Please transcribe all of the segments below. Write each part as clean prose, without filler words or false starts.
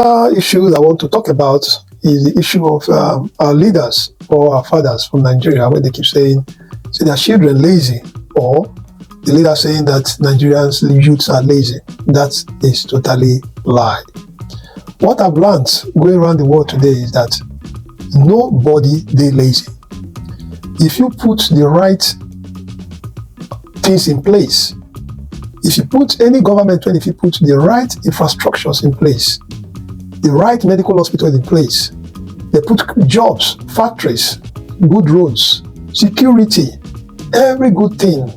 Issue I want to talk about is the issue of our leaders or our fathers from Nigeria, when they keep saying their children lazy, or the leader saying that Nigerians youths are lazy. That is totally lie. What I've learned going around the world today is that nobody they lazy. If you put the right things in place, if you put any government, if you put the right infrastructures in place, the right medical hospitals in place, they put jobs, factories, good roads, security, every good thing.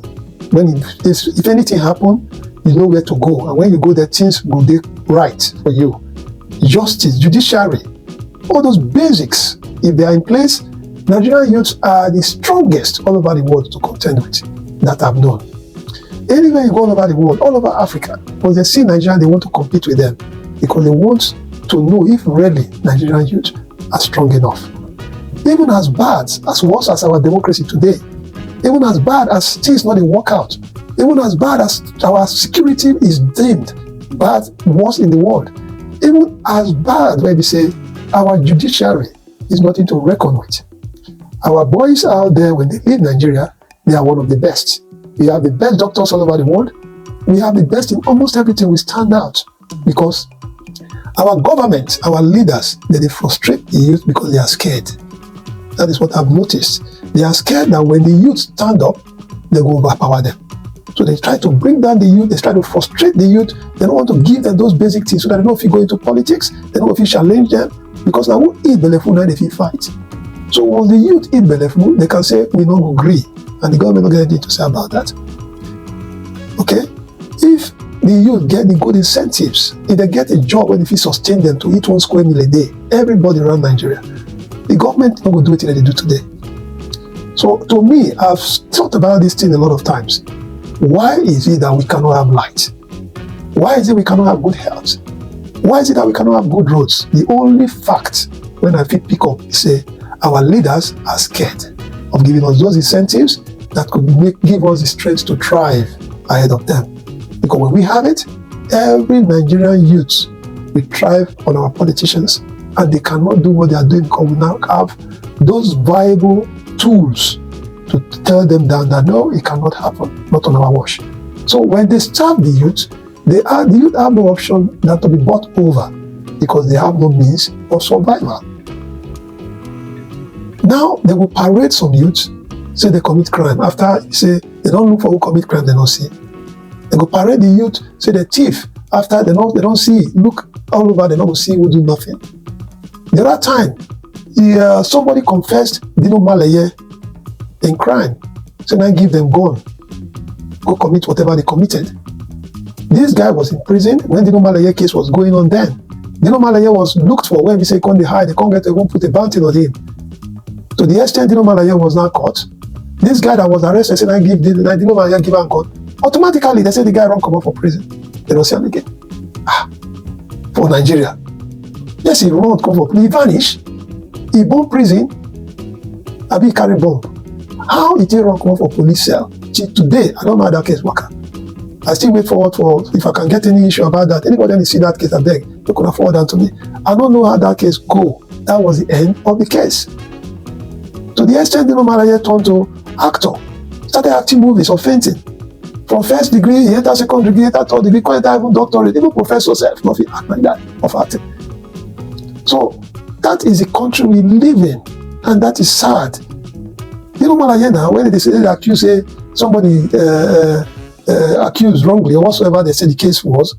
When if anything happen, you know where to go, and when you go there, things will be right for you. Justice, judiciary, all those basics, if they are in place, Nigerian youths are the strongest all over the world to contend with that I've known. Anywhere you go all over the world, all over Africa, when they see Nigeria, they want to compete with them because they want to know if really Nigerian youth are strong enough. Even as bad, as worse as our democracy today, even as bad as things not work out, even as bad as our security is deemed bad, worse in the world, even as bad when we say our judiciary is nothing to reckon with. Our boys out there, when they leave Nigeria, they are one of the best. We have the best doctors all over the world. We have the best in almost everything. We stand out because our government, our leaders, they frustrate the youth because they are scared. That is what I've noticed. They are scared that when the youth stand up, they go overpower them. So they try to bring down the youth, they try to frustrate the youth. They don't want to give them those basic things so that they know if you go into politics, they know if you challenge them, because they won't eat belleful now if you fight. So once the youth eat belleful, they can say, we don't agree. And the government don't get anything to say about that. Okay? If the youth get the good incentives, if they get a job and if you sustain them to eat 1 square meal a day, everybody around Nigeria, the government not going to do it like they do today. So to me, I've thought about this thing a lot of times. Why is it that we cannot have light? Why is it we cannot have good health? Why is it that we cannot have good roads? The only fact when I pick up is say our leaders are scared of giving us those incentives that could give us the strength to thrive ahead of them. Because when we have it, every Nigerian youth will thrive on our politicians, and they cannot do what they are doing because we now have those viable tools to tell them down that no, it cannot happen, not on our watch. So when they starve the youth, the youth have no option than to be bought over because they have no means of survival. Now they will parade some youths, say they commit crime. After say they don't look for who commit crime, they don't see. They go parade the youth, say they thief. After they don't see, look all over, they don't see who do nothing. The other time, somebody confessed Dino in crime. So now give them gun, go commit whatever they committed. This guy was in prison when Dino case was going on then. Dino was looked for when we say they hide, they can't get, they won't put a bounty on him. To the extent Dino was not caught, this guy that was arrested said, I give Dino give him gun. Automatically, they say the guy run come out for prison. They don't see him again. For Nigeria. Yes, he run come for prison. He vanish. He bomb prison. He carry bomb. How did he run come out for police cell? Today, I don't know how that case work. I still wait for if I can get any issue about that. Anybody see that case, I beg, they could afford that to me. I don't know how that case go. That was the end of the case. To the extent Dino turned to actor, started acting movies or fainting. From first degree, he entered second degree, he entered third degree, he entered even doctorate, even professor self, nothing act like that of acting. So that is the country we live in, and that is sad. Dino now, when they accuse somebody accused wrongly or whatsoever they say the case was,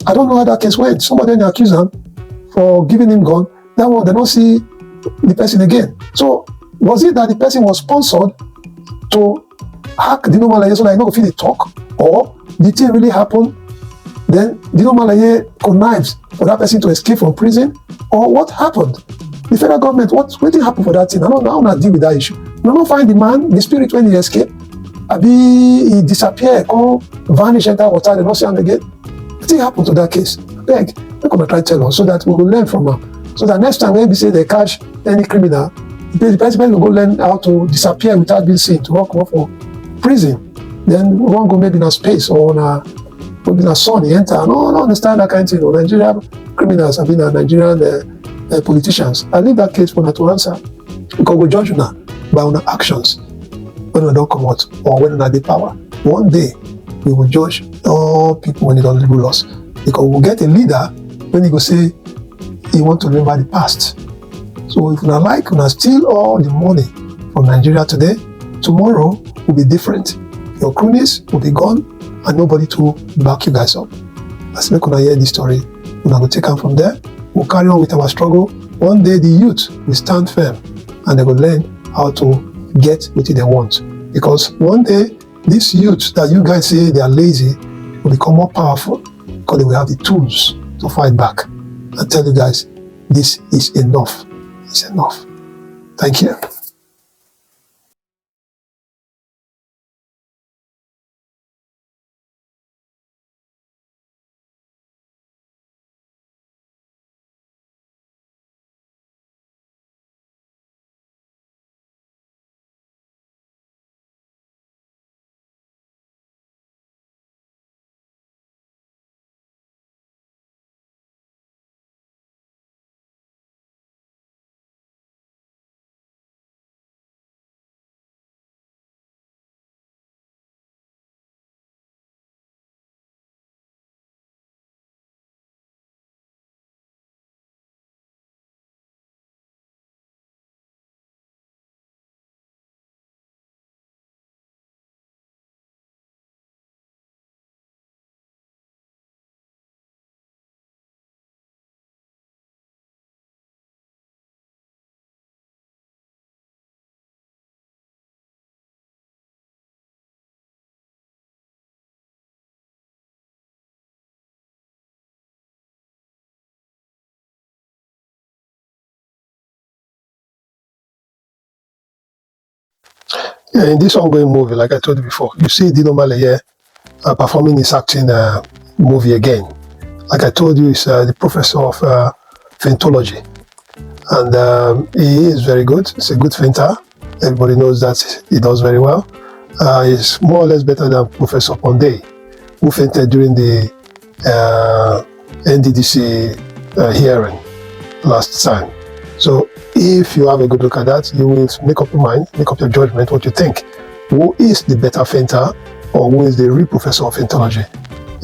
I don't know how that case went. Somebody accused him for giving him gun. That one, they don't see the person again. So was it that the person was sponsored to hack Dino so that I know if they talk, or did it really happen? Then Dino connives for that person to escape from prison, or what happened? The federal government, what did happen for that thing? I don't deal with that issue. I don't find the man, the spirit when he escaped. He disappeared, vanish, enter water, they don't see him again. What thing happened to that case? Beg, they're gonna try to tell us so that we will learn from them. So that next time when we say they catch any criminal, the person will go learn how to disappear without being seen, to walk off for prison. Then we won't go maybe in a space or on Maybe a son, he enter. No, I don't understand that kind of thing. Nigerian criminals have been Nigerian politicians. I leave that case for her to answer. Because we judge now by our actions when we don't come out or when we have the power. One day, we will judge all people when they don't rule us. Because we'll get a leader when he go say he want to remember the past. So if we like, we steal all the money from Nigeria today, tomorrow will be different. Your cronies will be gone and nobody to back you guys up. As we can hear this story, we're going to take them from there. We'll carry on with our struggle. One day the youth will stand firm and they will learn how to get what they want. Because one day, these youth that you guys say they are lazy will become more powerful because they will have the tools to fight back and tell you guys, this is enough. It's enough. Thank you. Yeah, in this ongoing movie, like I told you before, you see Dino here performing his acting movie again. Like I told you, he's the professor of faintology. And he is very good. He's a good fainter. Everybody knows that he does very well. He's more or less better than Professor Pondei, who fainted during the NDDC hearing last time. So if you have a good look at that, you will make up your mind, make up your judgment, what you think. Who is the better fainter or who is the real professor of faintology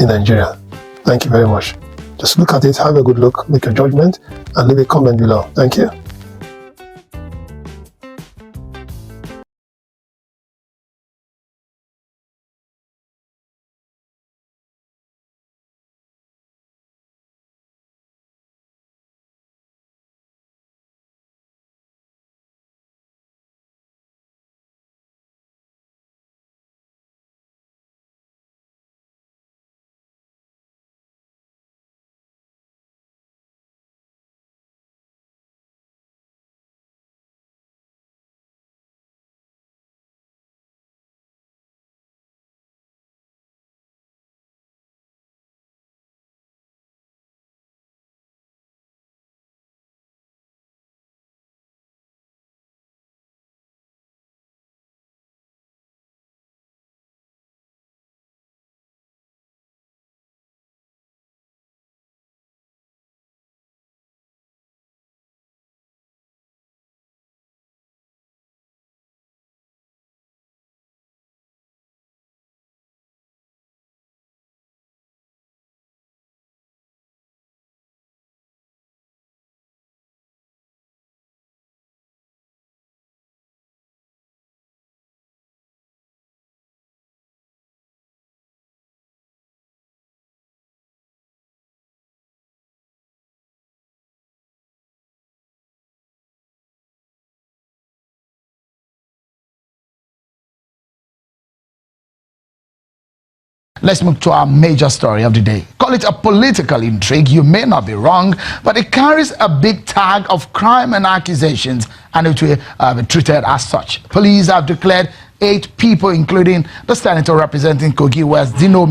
in Nigeria? Thank you very much. Just look at it, have a good look, make your judgment, and leave a comment below. Thank you. Let's move to our major story of the day. Call it a political intrigue, you may not be wrong, but it carries a big tag of crime and accusations, and it will be treated as such. Police have declared 8 people, including the senator representing Kogi West, Dino,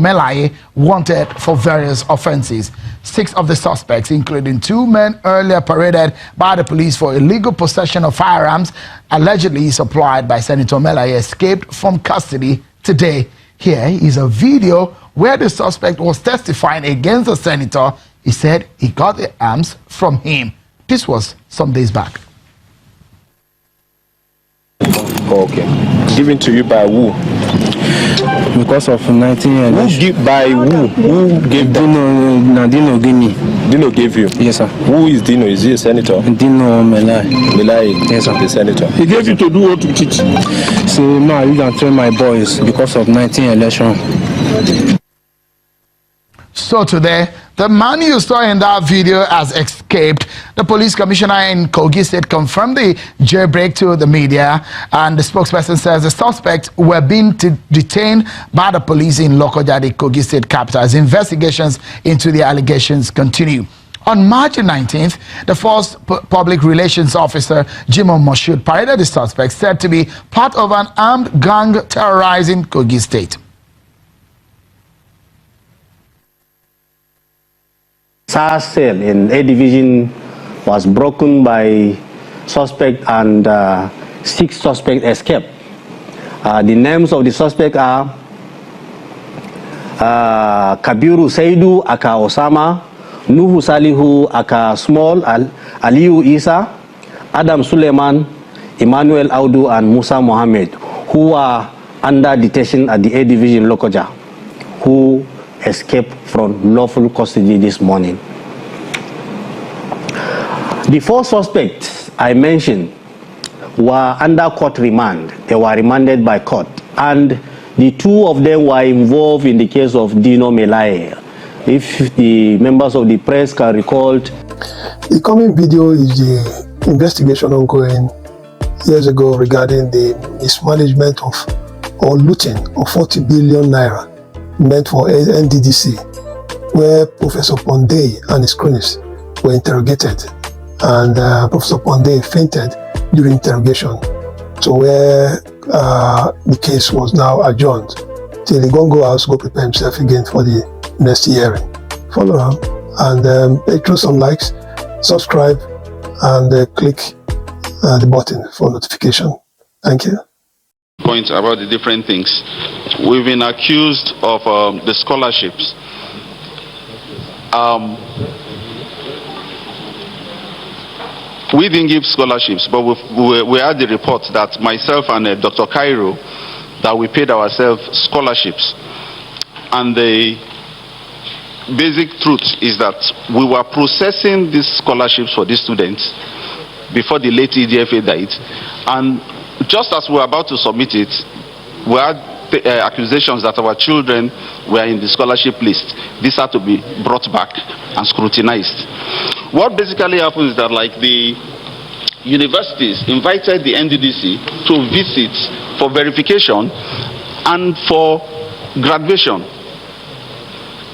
wanted for various offenses. 6 of the suspects, including 2 men earlier paraded by the police for illegal possession of firearms, allegedly supplied by Senator Melaye, escaped from custody today Here is a video where the suspect was testifying against the senator. He said he got the arms from him. This was some days back. Okay. Given to you by who? Because of 19 years. Who give by who? Who gave Dino, Dino gave me. Dino gave you? Yes, sir. Who is Dino? Is he a senator? Dino Melai. Melai? Yes, sir. The senator. He gave you to do what to teach? So now you can train my boys because of 19 election. So today, the man you saw in that video has escaped. The police commissioner in Kogi State confirmed the jailbreak to the media, and the spokesperson says the suspects were being detained by the police in Lokoja, the Kogi State capital, as investigations into the allegations continue. On March 19th, the first public relations officer, Jimo Moshood, paraded the suspects said to be part of an armed gang terrorizing Kogi State. SARS cell in A division was broken by suspect, and 6 suspects escaped. The names of the suspects are Kabiru Saidu aka Osama, Nuhu Salihu aka Small, Aliyu Isa, Adam Suleiman, Emmanuel Audu, and Musa Mohammed, who are under detention at the A division Lokoja, who escaped from lawful custody this morning. The 4 suspects I mentioned were under court remand. They were remanded by court, and the 2 of them were involved in the case of Dino Melai. If the members of the press can recall. The coming video is the investigation ongoing years ago regarding the mismanagement of or looting of 40 billion naira meant for NDDC, where Professor Pondei and his cronies were interrogated, and Professor Pondei fainted during interrogation, so where the case was now adjourned till he go house, go prepare himself again for the next hearing. Follow him and throw some likes, subscribe, and click the button for notification. Thank you. Points about the different things. We've been accused of the scholarships. We didn't give scholarships, but we had the report that myself and Dr. Cairo, that we paid ourselves scholarships. And the basic truth is that we were processing these scholarships for these students before the late EDFA died. And just as we were about to submit it, we had accusations that our children were in the scholarship list. This had to be brought back and scrutinized. What basically happened is that, like, the universities invited the NDDC to visit for verification and for graduation.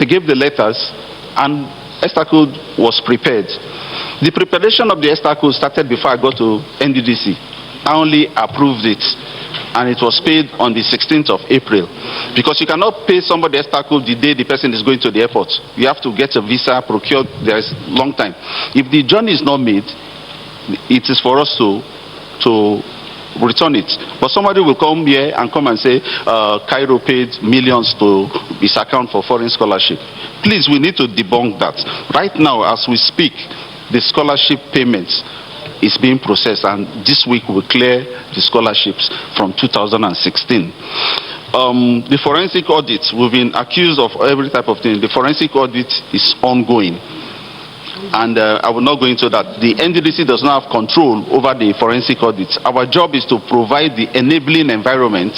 They gave the letters, and ESTA code was prepared. The preparation of the ESTA code started before I got to NDDC. I only approved it, and it was paid on the 16th of April. Because you cannot pay somebody ESTA code the day the person is going to the airport. You have to get a visa procured. There's a long time. If the journey is not made, it is for us to return it. But somebody will come here and come and say, Cairo paid millions to his account for foreign scholarship. Please, we need to debunk that. Right now, as we speak, the scholarship payments is being processed, and this week we'll clear the scholarships from 2016. The forensic audit, we've been accused of every type of thing. The forensic audit is ongoing, and I will not go into that. The NDDC does not have control over the forensic audits. Our job is to provide the enabling environment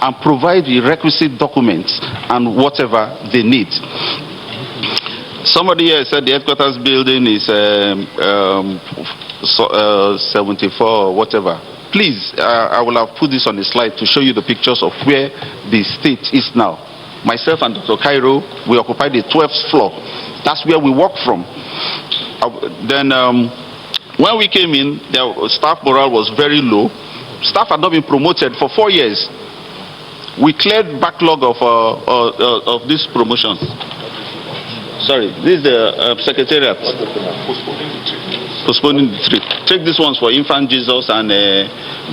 and provide the requisite documents and whatever they need. Somebody here said the headquarters building is 74 or whatever. Please, I will have put this on the slide to show you the pictures of where the state is now. Myself and Dr. Cairo, we occupy the 12th floor. That's where we work from. Then when we came in, the staff morale was very low. Staff had not been promoted for 4 years. We cleared backlog of these promotions. Sorry, this is the secretariat. Postponing the trip. Take these ones for Infant Jesus and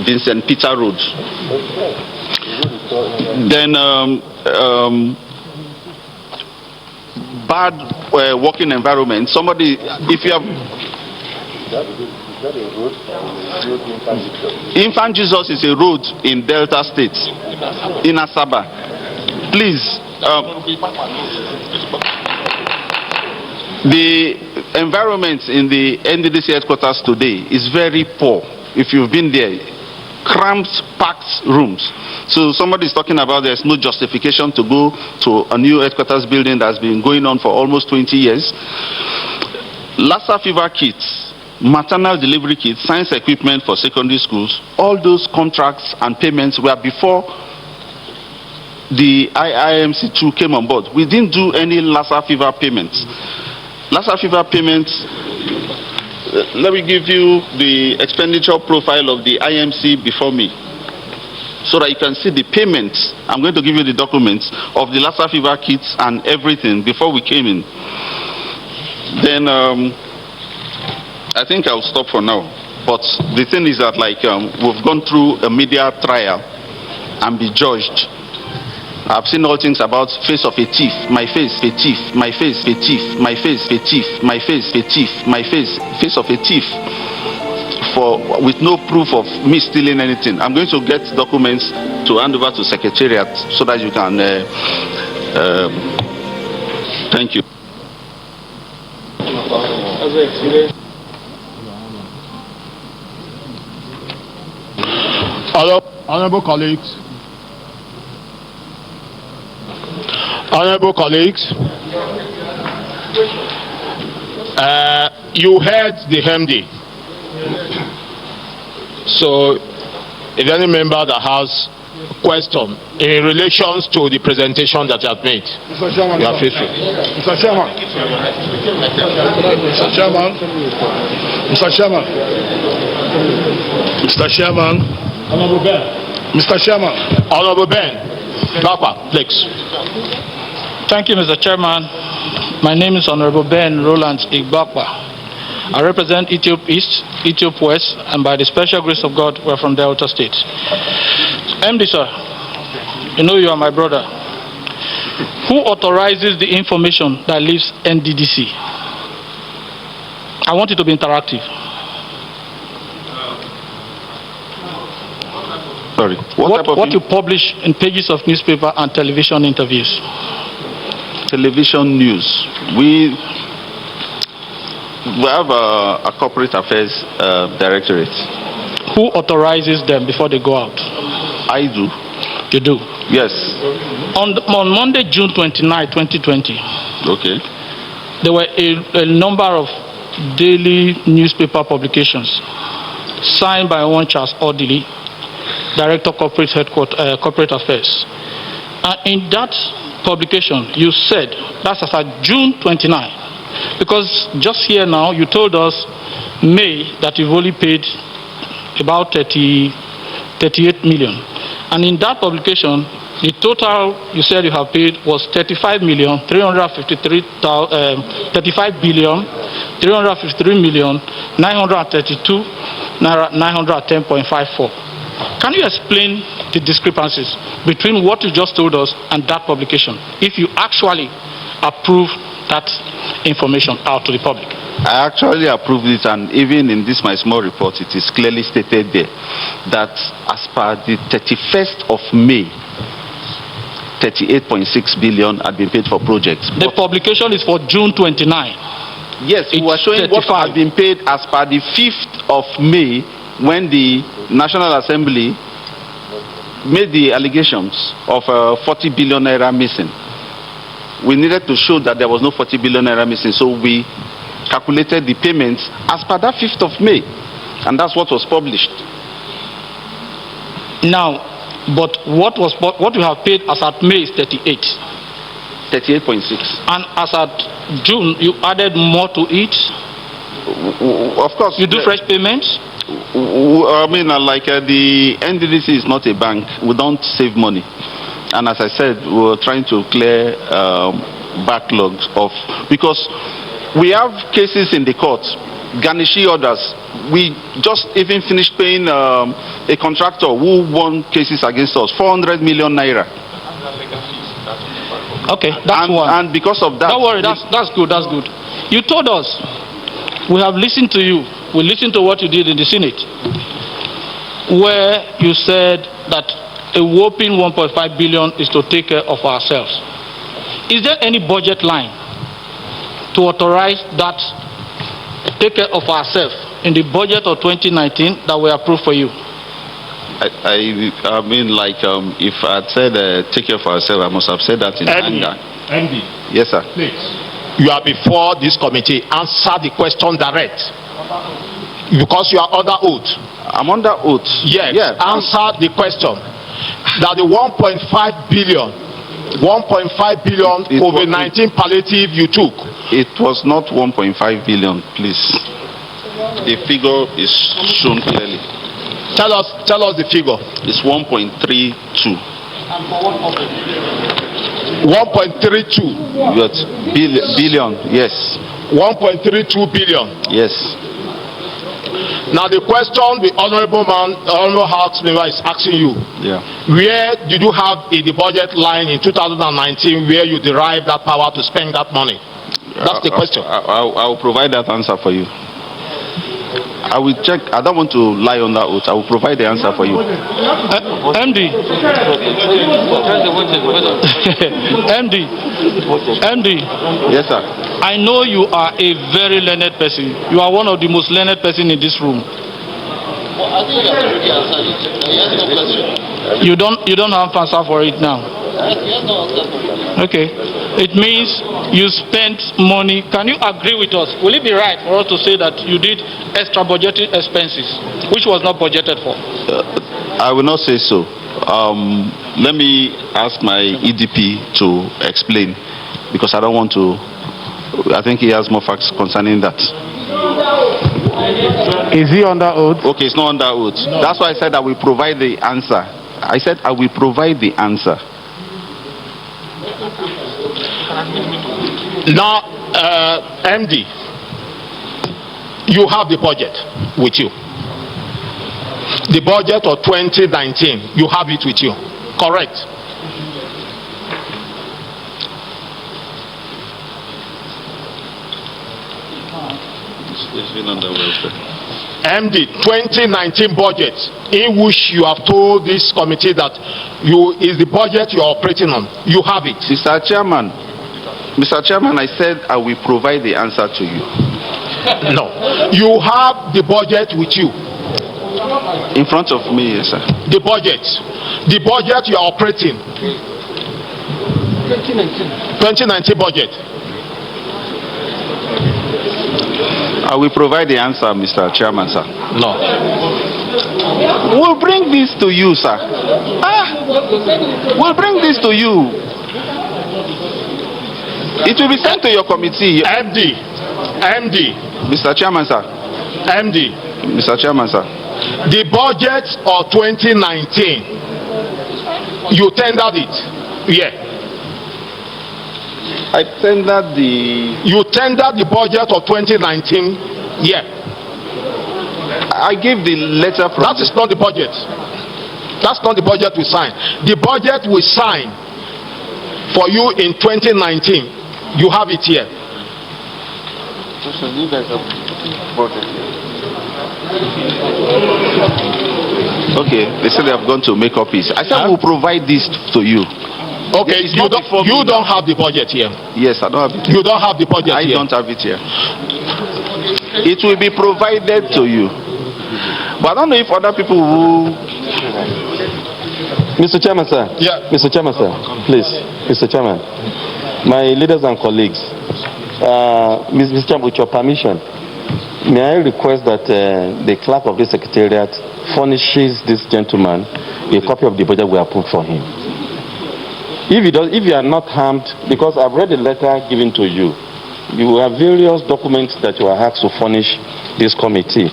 Vincent Peter Road. Then bad working environment. Somebody, if you have Infant Jesus is a road in Delta State, in Asaba. Please, the environment in the NDDC headquarters today is very poor. If you've been there, cramped, packed rooms. So somebody is talking about there's no justification to go to a new headquarters building that's been going on for almost 20 years. Lassa fever kits, maternal delivery kits, science equipment for secondary schools, all those contracts and payments were before the IMC2 came on board. We didn't do any Lassa fever payments. Lassa fever payments, let me give you the expenditure profile of the IMC before me, so that you can see the payments. I'm going to give you the documents of the Lassa fever kits and everything before we came in. Then I think I'll stop for now. But the thing is that, like, we've gone through a media trial and be judged. I've seen all things about face of a thief, my face, a thief, my face, a thief, my face, a thief, my face, a thief, my face of a thief, with no proof of me stealing anything. I'm going to get documents to hand over to Secretariat so that you can. Thank you. Honorable colleagues. Honorable colleagues, you heard the MD. So, if any member that has question in relation to the presentation that you have made, Mr. Chairman, you are faithful. Mr. Chairman, Mr. Chairman, Mr. Chairman, Mr. Chairman, Honorable Ben. Mr. Chairman, Honorable Ben, Bakwa, please. Thank you, Mr. Chairman. My name is Honorable Ben Roland Igbakwa. I represent Ethiopia East, Ethiopia West, and by the special grace of God, we're from Delta State. MD, sir, you know you are my brother. Who authorizes the information that leaves NDDC? I want it to be interactive. Sorry. What you publish in pages of newspaper and television interviews? Television news. We have a corporate affairs directorate. Who authorizes them before they go out? I do. You do? Yes. On Monday, June 29, 2020, okay, there were a number of daily newspaper publications signed by one Charles Odili, Director Corporate Affairs. And in that publication, you said, that's as of June 29, because just here now, you told us May that you've only paid about 38 million. And in that publication, the total you said you have paid was 35 billion 932 naira 910.54. Can you explain the discrepancies between what you just told us and that publication, if you actually approve that information out to the public? I actually approved it, and even in this my small report, it is clearly stated there that as per the 31st of May, 38.6 billion had been paid for projects. The publication is for June 29. Yes, we were showing 35. What had been paid as per the 5th of May, when the National Assembly made the allegations of 40 billion naira missing. We needed to show that there was no 40 billion naira missing, so we calculated the payments as per that 5th of May, and that's what was published. Now, but what you have paid as at May is 38.6, and as at June you added more to it. Of course, you do fresh payments. I mean, the NDDC is not a bank. We don't save money, and as I said, we were trying to clear backlogs of, because we have cases in the court, garnishee orders. We just even finished paying a contractor who won cases against us, 400 million naira. Okay, that's one. And because of that... Don't worry, that's good, that's good. You told us, we have listened to you, we listened to what you did in the Senate, where you said that a whopping 1.5 billion is to take care of ourselves. Is there any budget line to authorize that take care of ourselves in the budget of 2019 that we approved for you? I mean, like, if I had said take care of ourselves, I must have said that in anger. MD. Yes, sir. Please. You are before this committee. Answer the question direct. Because you are under oath. I'm under oath. Yes. Yeah. Answer the question. That the 1.5 billion COVID-19 palliative you took. It was not 1.5 billion, please. The figure is shown clearly. Tell us the figure. It's 1.32. 1.32 billion, yes. 1.32 billion. Yes. Now the question the honorable House member is asking you, where did you have in the budget line in 2019 where you derived that power to spend that money? That's the question. I will provide that answer for you. I will check. I don't want to lie on that oath. I will provide the answer for you. MD. MD. Yes, sir. I know you are a very learned person. You are one of the most learned person in this room. You don't have answer for it now. Okay. It means you spent money. Can you agree with us? Will it be right for us to say that you did extra budgeted expenses, which was not budgeted for? I will not say so. Let me ask my EDP to explain, because I don't want to. I think he has more facts concerning that. Is he under oath? Okay, it's not under oath. No. That's why I said I will provide the answer. I said I will provide the answer. Now, MD, you have the budget with you. The budget of 2019, you have it with you. Correct? MD, 2019 budget, in which you have told this committee that is the budget you are operating on. You have it. Mr. Chairman, I said I will provide the answer to you. No. You have the budget with you. In front of me, yes, sir. The budget you are operating. 2019 budget. I will provide the answer, Mr. Chairman, sir. No. We'll bring this to you, sir. We'll bring this to you. It will be sent to your committee. MD. Mr. Chairman, sir. MD. Mr. Chairman, sir. The budget of 2019, you tendered it. Yeah. I tendered You tendered the budget of 2019. Yeah. I gave the letter from... That is not the budget. That's not the budget we signed. The budget we signed for you in 2019. You have it here. Okay, they said they have gone to make copies. I said we'll provide this to you. Okay, you don't have the budget here. Yes, I don't have it. You don't have the budget here. I don't have it here. It will be provided to you. But I don't know if other people who... Mr. Chairman, sir. Yeah. Mr. Chairman, sir. Please, Mr. Chairman. My leaders and colleagues, Mr. Chairman, with your permission, may I request that the clerk of the secretariat furnishes this gentleman a copy of the budget we approved for him. If you are not harmed, because I've read the letter given to you, you have various documents that you are asked to furnish this committee.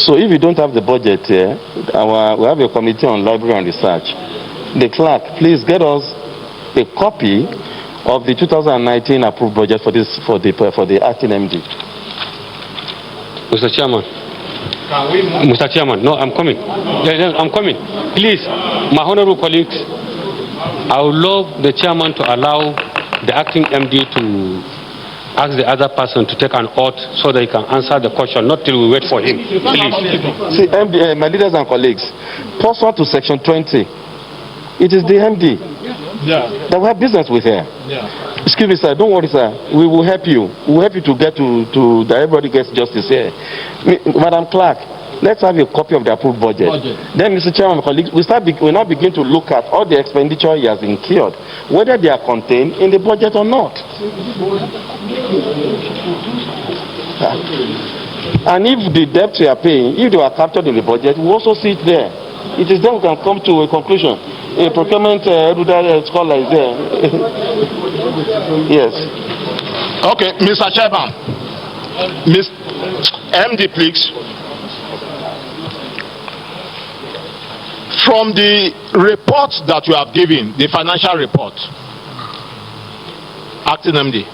So if you don't have the budget here, we have a committee on library and research. The clerk, please get us a copy of the 2019 approved budget for the acting MD. Mr. Chairman. Mr. Chairman, no, I'm coming. I'm coming. Please, my honorable colleagues, I would love the chairman to allow the acting MD to ask the other person to take an oath so that he can answer the question, not till we wait for him. Please. See, MD, my leaders and colleagues, pursuant to Section 20, it is the MD that we have business with here. Excuse me, sir. Don't worry, sir. We will help you. We will help you to get to that everybody gets justice here. Madam Clerk, let's have a copy of the approved budget. Then, Mr. Chairman, colleagues, we now begin to look at all the expenditure he has incurred, whether they are contained in the budget or not. And if the debt we are paying, if they are captured in the budget, we also see it there. It is then we can come to a conclusion. A procurement scholar is there. Yes. Okay, Mr. Chairman. MD, please. From the report that you have given, the financial report, acting MD,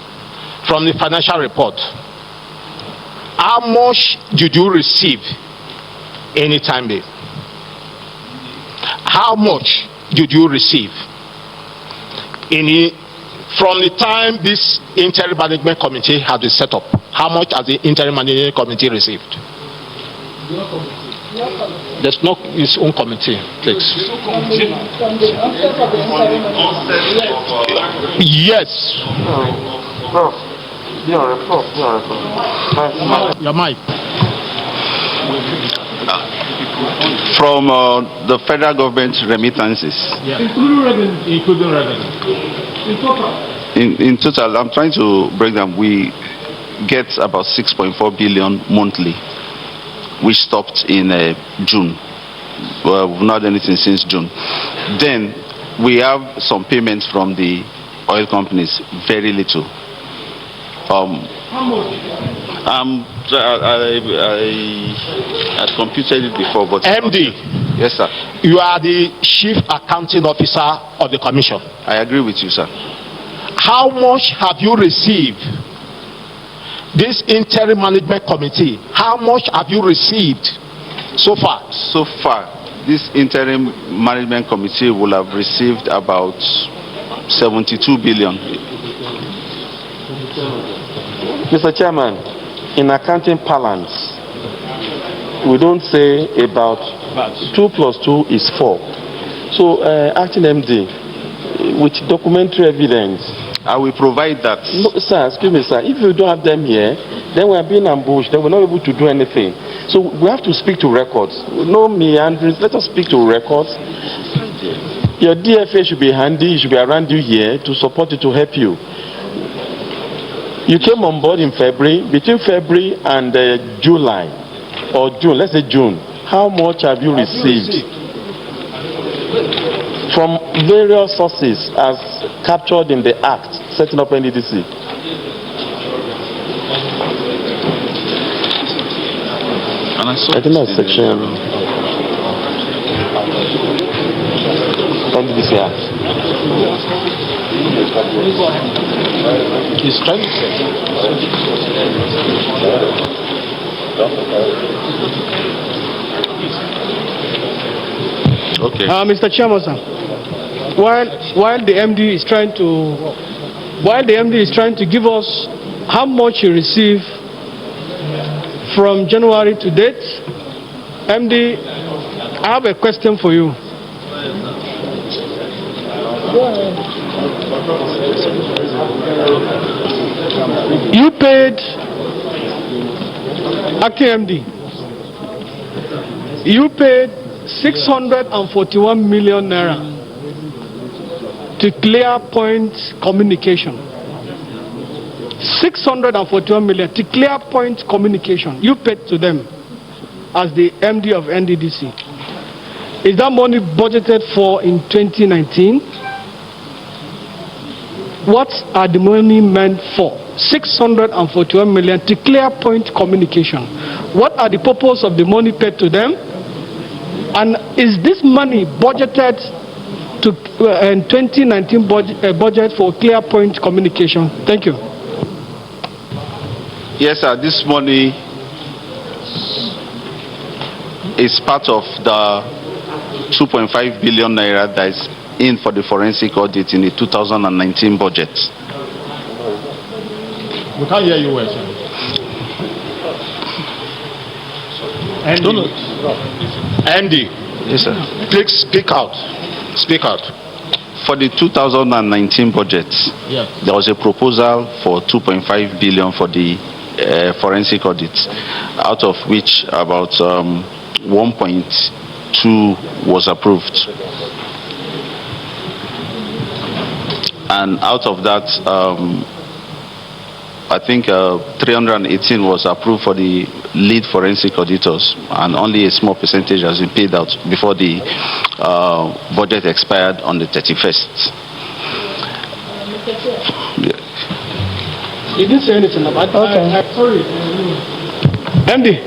from the financial report, how much did you receive anytime there? How much did you receive from the time this interim management committee has been set up? How much has the interim management committee received? There's not his own committee, please. Yes. Your mic. From the federal government remittances. Yeah. Including revenue. In total, I'm trying to break down. We get about 6.4 billion monthly, which stopped in June. Well, we've not done anything since June. Then we have some payments from the oil companies, very little. How much? I computed it before, but MD. Yes, sir. You are the chief accounting officer of the commission. I agree with you, sir. How much have you received? This interim management committee, how much have you received so far? So far, this interim management committee will have received about 72 billion. Mr. Chairman, in accounting parlance, we don't say about 2 plus 2 is 4. So, acting MD, with documentary evidence, I will provide that. No, sir, excuse me, sir. If you don't have them here, then we are being ambushed. Then we're not able to do anything. So we have to speak to records. No meanderings. Let us speak to records. Your DFA should be handy. It should be around you here to support you, to help you. You came on board in February. Between February and July, or June, let's say June, how much have you received from various sources as captured in the act setting up NDDC? I think that's section NDDC Act. He's trying to say. Okay. Mr. Chairman, sir, while the MD is trying to give us how much he received from January to date, MD, I have a question for you. You paid AKMD. You paid 641 million naira to Clear Point Communication. 641 million to Clear Point Communication. You paid to them as the MD of NDDC. Is that money budgeted for in 2019? What are the money meant for? 641 million to Clear Point Communication. What are the purpose of the money paid to them? And is this money budgeted to in 2019 budget for Clear Point Communication? Thank you. Yes, sir. This money is part of the 2.5 billion naira that is in for the forensic audit in the 2019 budget? We can't hear you well, sir. Andy. Yes, sir. Please speak out. Speak out. For the 2019 budget, Yes. there was a proposal for 2.5 billion for the forensic audit, out of which about 1.2 was approved. And out of that, I think 318 was approved for the lead forensic auditors, and only a small percentage has been paid out before the budget expired on the 31st. Yeah. He didn't say anything about it. Okay. Sorry. MD.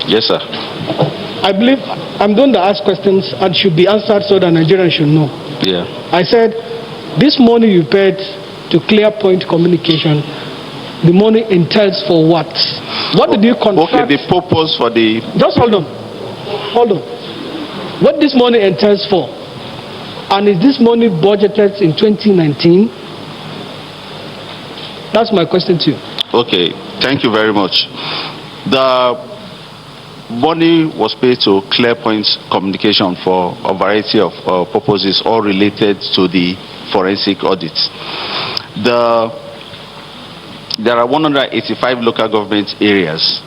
Yes, sir. I believe I'm the one that ask questions and should be answered so that Nigerians should know. Yeah. I said, this money you paid to Clear Point Communication, the money entails for what? What did you contract? Okay, the purpose for the... Just hold on. Hold on. What this money entails for? And is this money budgeted in 2019? That's my question to you. Okay, thank you very much. The money was paid to Clear Point Communication for a variety of purposes, all related to the forensic audits. There are 185 local government areas,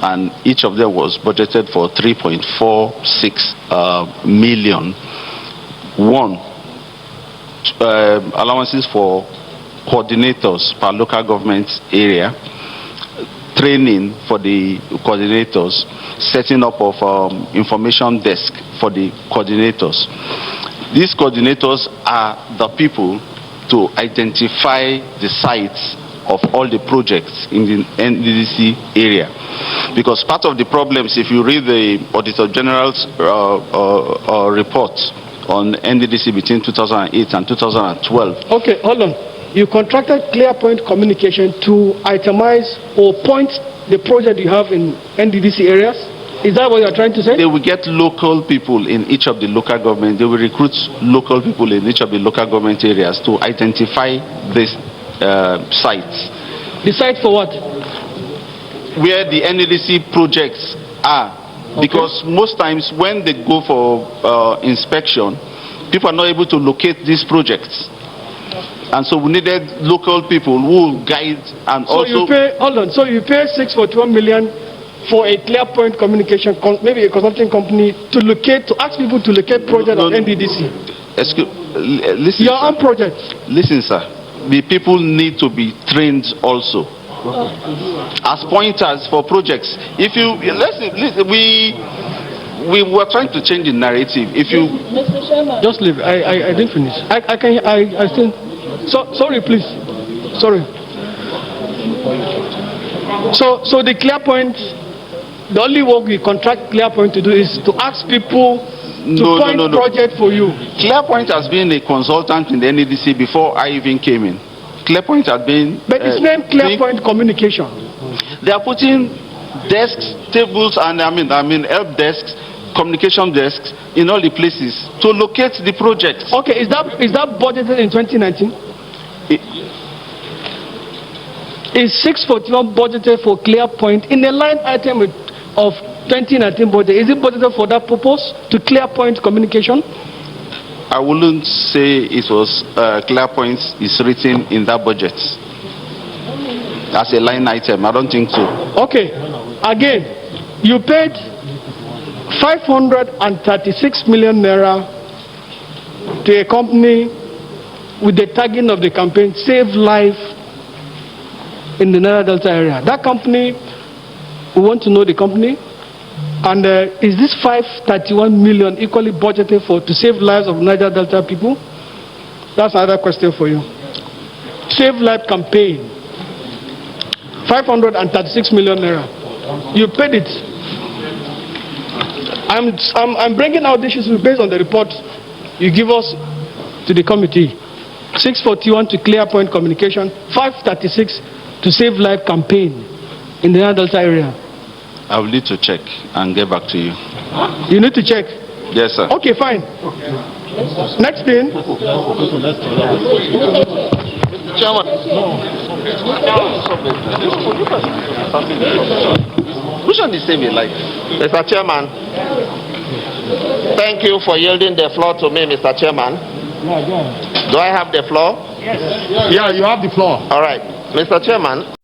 and each of them was budgeted for 3.46 million. One, allowances for coordinators per local government area, training for the coordinators, setting up of information desk for the coordinators. These coordinators are the people to identify the sites of all the projects in the NDDC area. Because part of the problems, if you read the Auditor General's report on NDDC between 2008 and 2012. Okay, hold on. You contracted Clear Point Communication to itemize or point the project you have in NDDC areas? Is that what you're trying to say? They will get local people in each of the local government. They will recruit local people in each of the local government areas to identify this sites. The site for what? Where the NDDC projects are. Okay. Because most times when they go for inspection, people are not able to locate these projects. And so we needed local people who will guide and so also... You pay, hold on, so you pay 641 million for a Clear Point Communication, maybe a consulting company, to ask people to locate projects of NDDC. Listen, your own project. Listen, sir. The people need to be trained also as pointers for projects. If you listen, we were trying to change the narrative. If you Mr. Chairman, just leave. I didn't finish. I still. Sorry, please. Sorry. So the Clear Point, the only work we contract Clear Point to do is to ask people to point project for you. Clear Point has been a consultant in the NDDC before I even came in. Clear Point has been... But it's named Clear Point Communication. They are putting desks, tables, and help desks, communication desks in all the places to locate the projects. Okay, is that budgeted in 2019? Is 641 budgeted for Clear Point in a line item of 2019 budget? Is it budgeted for that purpose, to Clear Point Communication? I wouldn't say it was Clear Point is written in that budget as a line item. I don't think so. Okay, again, you paid 536 million naira to a company with the tagging of the campaign Save Life in the Niger Delta area. That company, we want to know the company. And is this 531 million equally budgeted to save lives of Niger Delta people? That's another question for you. Save Life campaign, 536 million naira. You paid it. I'm bringing out issues based on the report you give us to the committee. 641 to Clear Point Communication, 536 to Save Life campaign in the Niger Delta area. I will need to check and get back to you. You need to check? Yes, sir. Okay, fine. Next thing. Chairman. Which one is saving like? Mr. Chairman, thank you for yielding the floor to me, Mr. Chairman. Do I have the floor? Yes. Yeah, you have the floor. All right. Mr. Chairman.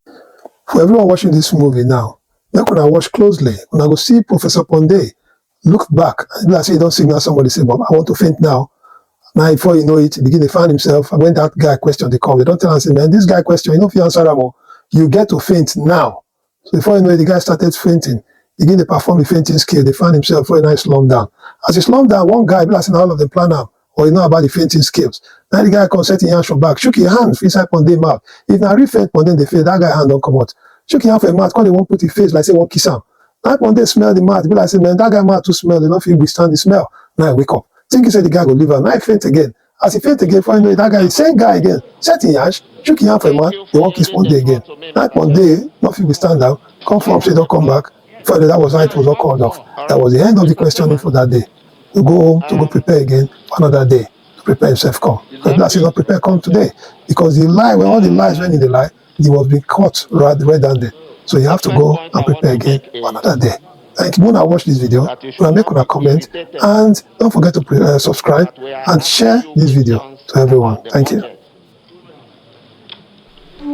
For everyone watching this movie now, make una watch closely. When I go see Professor Pondei, look back, and I say you don't signal somebody, say, Bob, I want to faint now. Now, before you know it, he begin to find himself. And when that guy question the call, they don't tell him, say, man, this guy question, you know, if you answer them, you get to faint now. So before you know it, the guy started fainting. Begin to perform the fainting skill. They find himself very nice slump down. As he slumped down, one guy, like all of them plan out, or you know about the fainting skills. Now the guy comes, set his hands from back, shook his hand inside Pondei mouth. If now refaint Pondei, they fail, that guy hand don't come out. Shook his hand for a mouth, because they won't put his face like say one kiss him. Now Pondei smell the mouth, be like say, man, that guy mouth too smell, they don't feel withstand the smell. Now I wake up. Think he said the guy go leave her. Now I faint again. As he faint again, finally that guy, the same guy again, set his hands, shook his hand for a mouth, they won't kiss Pondei again. Now Pondei, nothing withstand now, come from, say don't come back. Finally, that was how it was all called off. That was the end of the questioning for that day. To go home, to go prepare again for another day. To prepare himself come. But that's not prepare come today. Because the lie, when all the lies went in the lie, he was being caught red-handed. So you have to go and prepare again for another day. Thank you. When I watch this video, when I make a comment, and don't forget to subscribe and share this video to everyone. Thank you.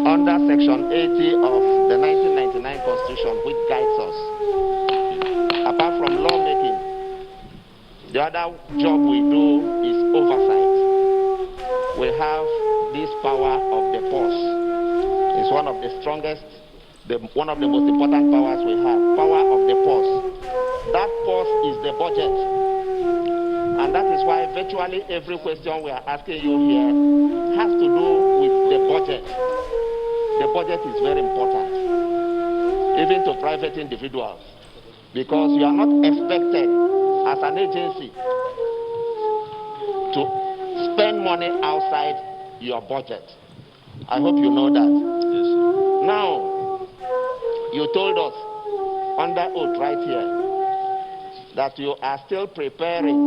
Under Section 80 of the 1999 Constitution, which guides us, apart from lawmaking, the other job we do is oversight. We have this power of the purse. It's one of the strongest, one of the most important powers we have. Power of the purse. That purse is the budget. And that is why virtually every question we are asking you here has to do with the budget. The budget is very important, even to private individuals, because you are not expected as an agency to spend money outside your budget. I hope you know that. Yes. Now, you told us under oath right here that you are still preparing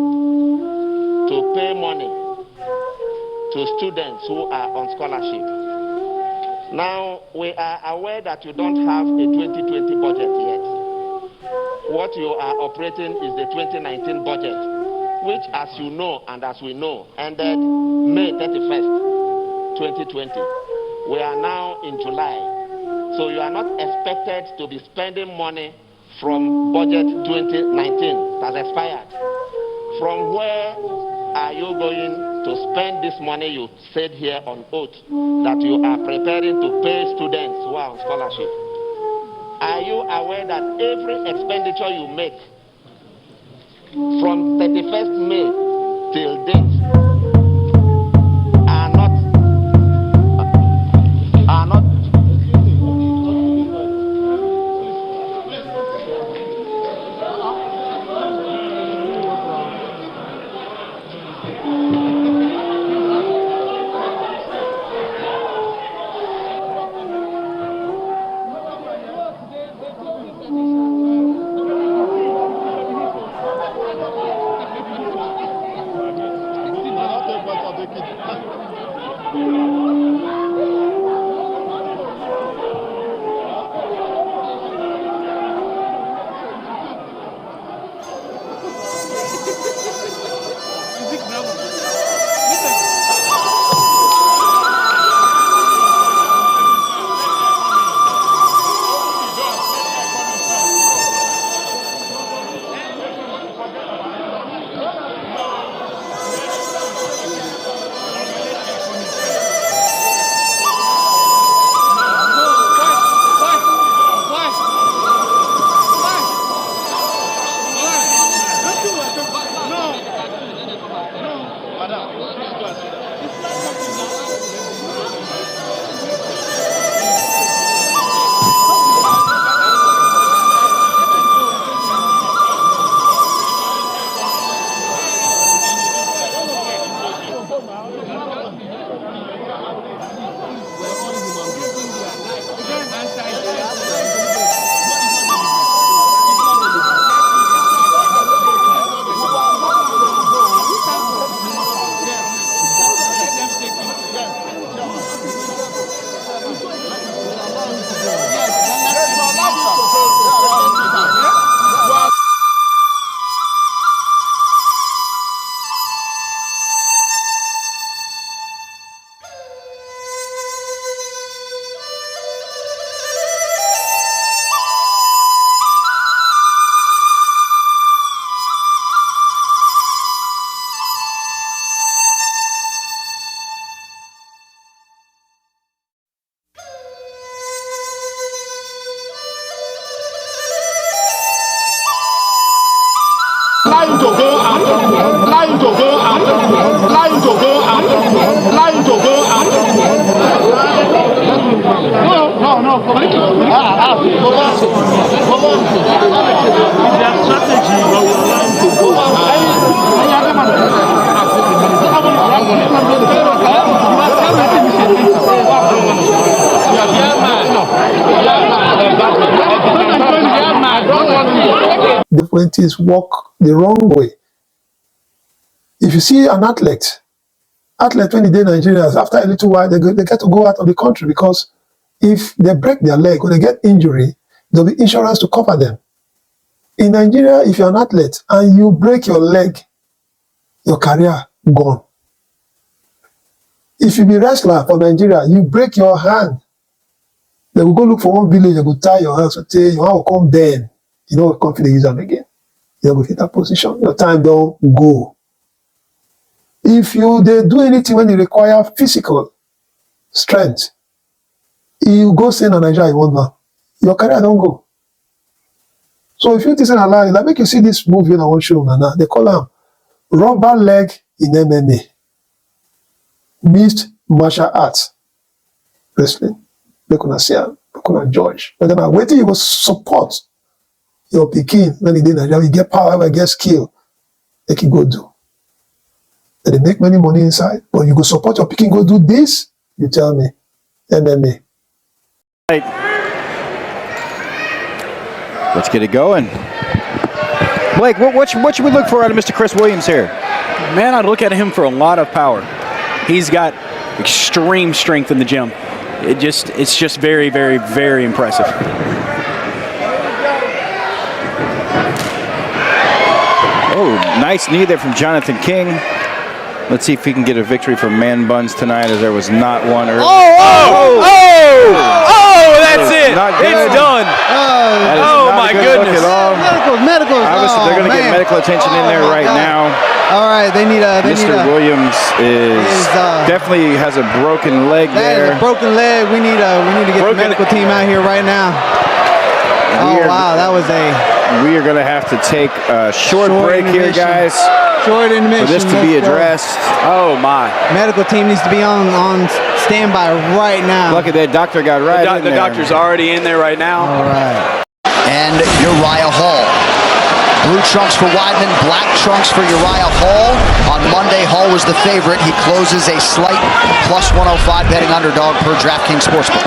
to pay money to students who are on scholarship. Now, we are aware that you don't have a 2020 budget yet. What you are operating is the 2019 budget, which, as you know and as we know, ended May 31st, 2020. We are now in July. So you are not expected to be spending money from budget 2019 that has expired. From where are you going to spend this money you said here on oath that you are preparing to pay students who are on scholarship? Are you aware that every expenditure you make from 31st May till date are not lying to go out, lying to go out, lying to go out, lying to go out. No. Their strategy, but we're lying to go out. The point is walk the wrong way. If you see an athlete when they did Nigeria, after a little while, they get to go out of the country because if they break their leg or they get injury, there'll be insurance to cover them. In Nigeria, if you're an athlete and you break your leg, your career gone. If you be wrestler for Nigeria, you break your hand, they will go look for one village, they will tie your hands and say, your hand will come bend. You know, confident use them again. You will hit that position. Your time don't go. If they do anything when they require physical strength, you go stay in Nigeria, you won't go. Your career don't go. So if you think a lie, like make you see this movie I want to show now. They call them rubber leg in MMA. Mixed martial arts. Wrestling. They couldn't see them. They couldn't judge. But then I wait till you go support your pikin when he did Nigeria. You get power, you get skill. They can go do. They make many money inside. But you go support your pikin, go do this, you tell me. MMA. Let's get it going. Blake, what should we look for out of Mr. Chris Williams here? Man, I'd look at him for a lot of power. He's got extreme strength in the gym. It's just very, very, very impressive. Oh, nice knee there from Jonathan King. Let's see if he can get a victory for Man Buns tonight, as there was not one earlier. That's it. It's done. Oh my goodness. Medical. Obviously, they're going to get medical attention in there right now. All right, they need a. Mr. Williams definitely has a broken leg there. That is a broken leg. We need to get the medical team out here right now. Wow, that was a. We are going to have to take a short break here, guys. Short intermission. For this to be addressed. Oh my. Medical team needs to be on standby right now. Look at that, doctor got right in there. The doctor's already in there right now. All right. And Uriah Hall. Blue trunks for Weidman, black trunks for Uriah Hall. On Monday, Hall was the favorite. He closes a slight plus 105 betting underdog per DraftKings Sportsbook.